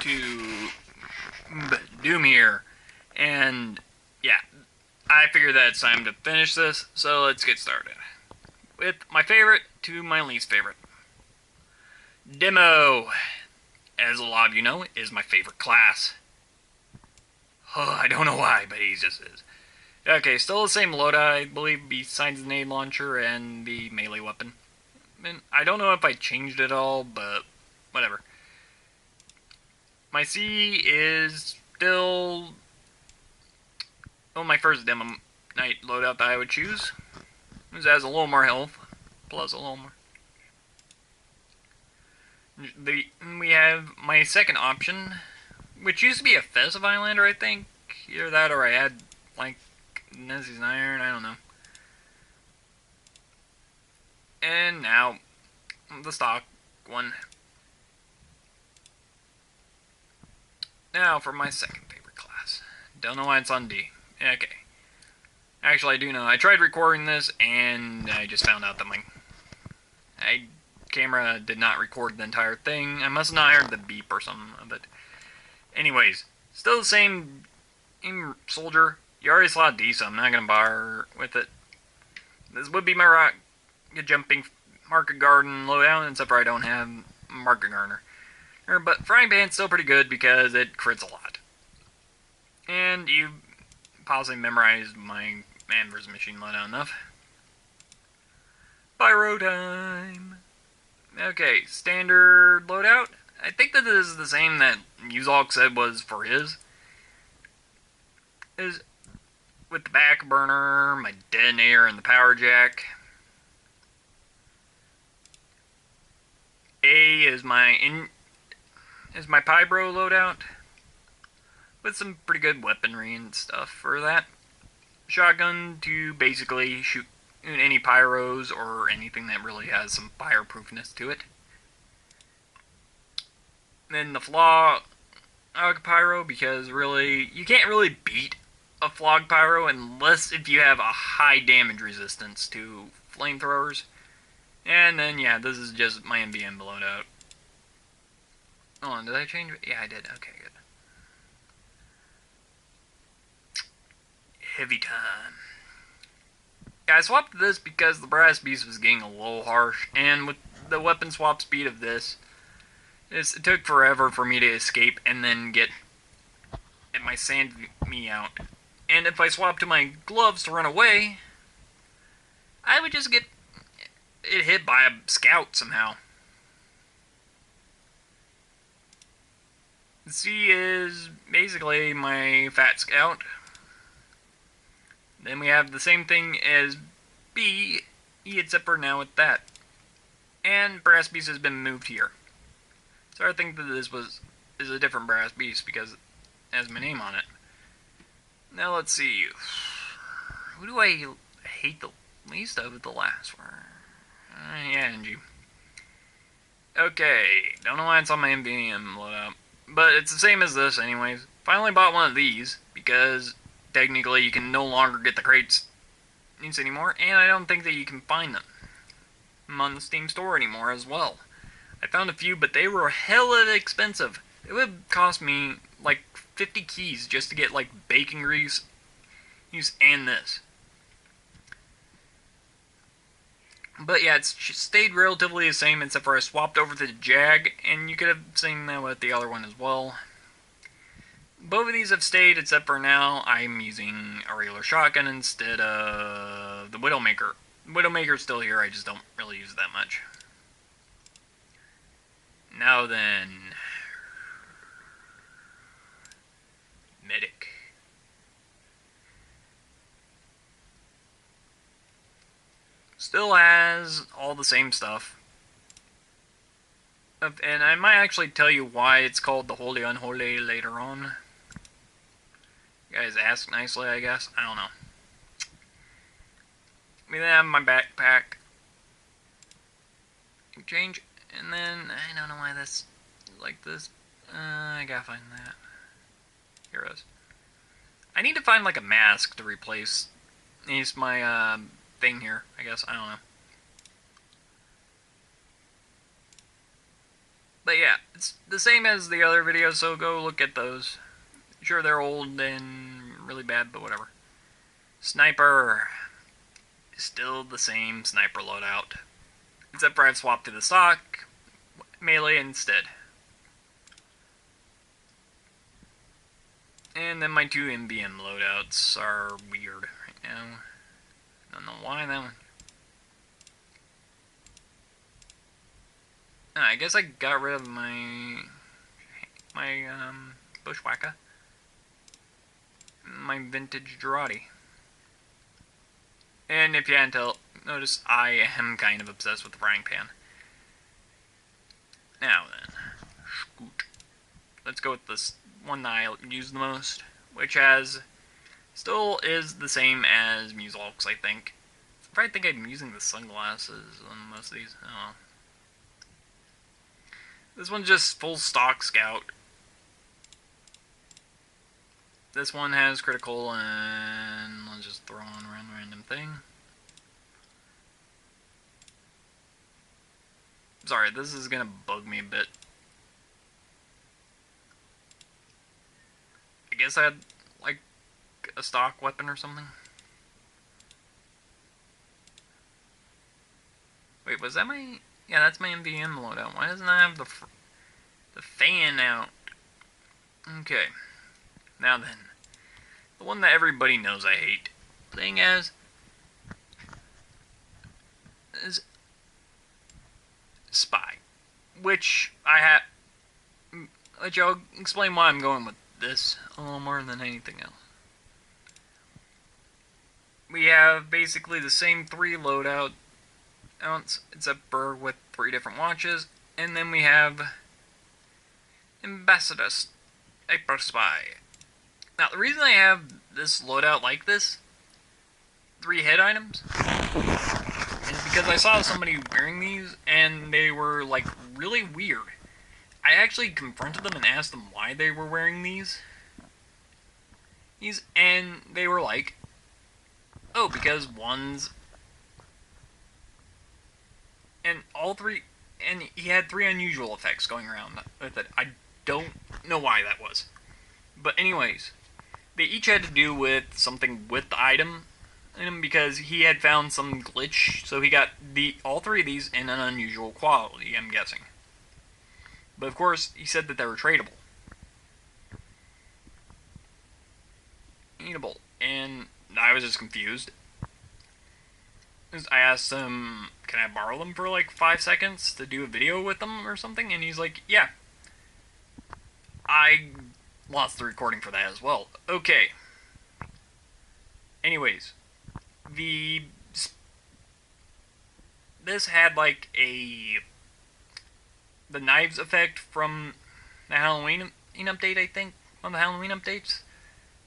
to Doom here, and yeah, I figured that it's time to finish this, so let's get started. With my favorite to my least favorite. Demo, as a lot of you know, is my favorite class. Oh, I don't know why, but he just is. Okay, still the same loadout, I believe, besides the nade launcher and the melee weapon. And I don't know if I changed it all, but whatever. My C is still my first demo night loadout that I would choose. It has a little more health, plus a little more. We have my second option, which used to be a Festive Islander, I think. Either that or I had, like, Nessie's Iron, I don't know. And now, the stock one. Now for my second favorite class. Don't know why it's on D. Okay. Actually, I do know. I tried recording this, and I just found out that my camera did not record the entire thing. I must have not heard the beep or something. But anyways, still the same soldier. You already saw D, so I'm not going to bother with it. This would be my rocket jumping market garden loadout, except for I don't have market gardener. But frying pan's still pretty good because it crits a lot. And you possibly memorized my man vs. machine loadout enough. Pyro time! Okay, standard loadout. I think that this is the same that Muzalk said was for his. Is with the back burner, my detonator, and the power jack. A is my Pybro loadout, with some pretty good weaponry and stuff for that. Shotgun to basically shoot any pyros or anything that really has some fireproofness to it. Then the Flog Pyro, because really, you can't really beat a Flog Pyro unless if you have a high damage resistance to flamethrowers. And then, yeah, this is just my MVM loadout. Hold on, did I change it? Yeah, I did. Okay, good. Heavy time. Yeah, I swapped this because the Brass Beast was getting a little harsh, and with the weapon swap speed of this, it took forever for me to escape and then get my sand me out. And if I swapped to my gloves to run away, I would just get it hit by a scout somehow. C is basically my fat scout. Then we have the same thing as B, except for now with that. And Brass Beast has been moved here. So I think that this is a different Brass Beast because it has my name on it. Now let's see. Who do I hate the least of the last one? Yeah, NG. Okay, don't know why it's on my MVM loadout. But it's the same as this anyways. Finally bought one of these because technically you can no longer get the crates anymore, and I don't think that you can find them on the Steam store anymore as well. I found a few, but they were hella expensive. It would cost me like 50 keys just to get like bacon grease and this. But yeah, it's stayed relatively the same except for I swapped over to the Jag, and you could have seen that with the other one as well. Both of these have stayed except for now I'm using a regular shotgun instead of the Widowmaker. Widowmaker's still here, I just don't really use it that much. Now then, Medic. Still has all the same stuff. And I might actually tell you why it's called the Holy Unholy later on. You guys ask nicely, I guess. I don't know. We then have my backpack. Change. And then, I don't know why this is like this. I gotta find that. Here it is. I need to find like a mask to replace my thing here, I guess. I don't know. But yeah, it's the same as the other videos, so go look at those. Sure, they're old and really bad, but whatever. Sniper. Still the same sniper loadout. Except for I've swapped to the stock melee instead. And then my two MBM loadouts are weird right now. Don't know why that one. I guess I got rid of my bushwhacker. My vintage Girardi. And if you hadn't noticed, I am kind of obsessed with the frying pan. Now then, scoot. Let's go with this one that I use the most, which still is the same as Muselx, I think. I think I'm using the sunglasses on most of these. Oh. This one's just full stock scout. This one has critical, and let's just throw on around a random thing. Sorry, this is gonna bug me a bit. I guess I had, like, a stock weapon or something. Wait, was that my... Yeah, that's my MVM loadout. Why doesn't I have the fan out? Okay. Now then. The one that everybody knows I hate. Thing is Spy. Which I have... Let y'all explain why I'm going with this a little more than anything else. We have basically the same 3 loadout ounce, except for with 3 different watches, and then we have Ambassador Hyper Spy. Now, the reason I have this loadout like this, 3 hit items, is because I saw somebody wearing these, and they were, like, really weird. I actually confronted them and asked them why they were wearing these, and they were like, oh, because one's... And all 3... And he had 3 unusual effects going around with it. I don't know why that was. But anyways, they each had to do with something with the item, because he had found some glitch, so he got all 3 of these in an unusual quality, I'm guessing. But of course, he said that they were tradable. Eatable. And I was just confused. I asked him, can I borrow them for like 5 seconds to do a video with them or something? And he's like, yeah. I lost the recording for that as well. Okay. Anyways. This had like the knives effect from the Halloween update, I think. One of the Halloween updates,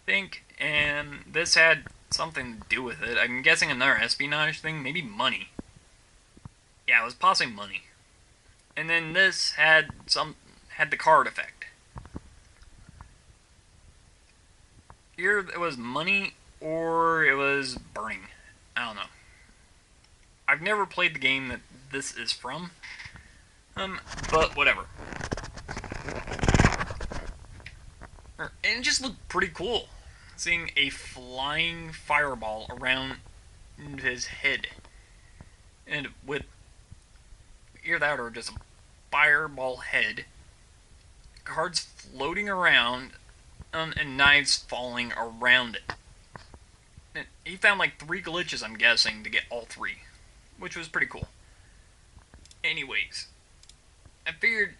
I think. And this had something to do with it. I'm guessing another espionage thing, maybe money. Yeah, it was possibly money. And then this had the card effect. Here it was money or it was burning. I don't know. I've never played the game that this is from. But whatever. And it just looked pretty cool. Seeing a flying fireball around his head. And with either that or just a fireball head. Cards floating around and knives falling around it. And he found like 3 glitches, I'm guessing, to get all 3. Which was pretty cool. Anyways. I figured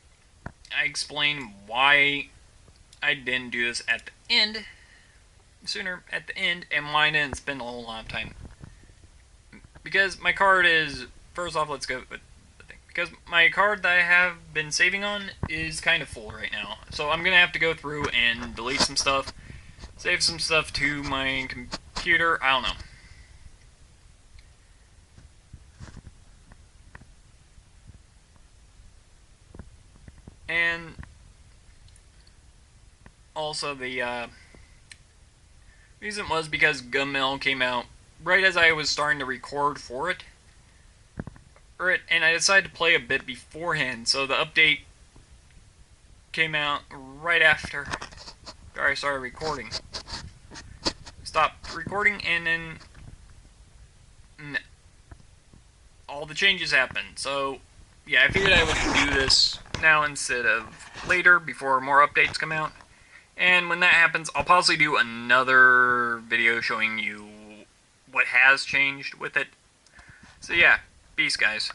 I'd explain why I didn't do this at the end. Sooner at the end, and why I didn't spend a whole lot of time. Because my card is... First off, let's go with the thing. Because my card that I have been saving on is kind of full right now. So I'm going to have to go through and delete some stuff. Save some stuff to my computer. I don't know. And also the reason was because Gunmill came out right as I was starting to record for it. And I decided to play a bit beforehand, so the update came out right after I started recording. Stopped recording, and then all the changes happened. So, yeah, I figured I would do this now instead of later, before more updates come out. And when that happens, I'll possibly do another video showing you what has changed with it. So yeah, peace guys.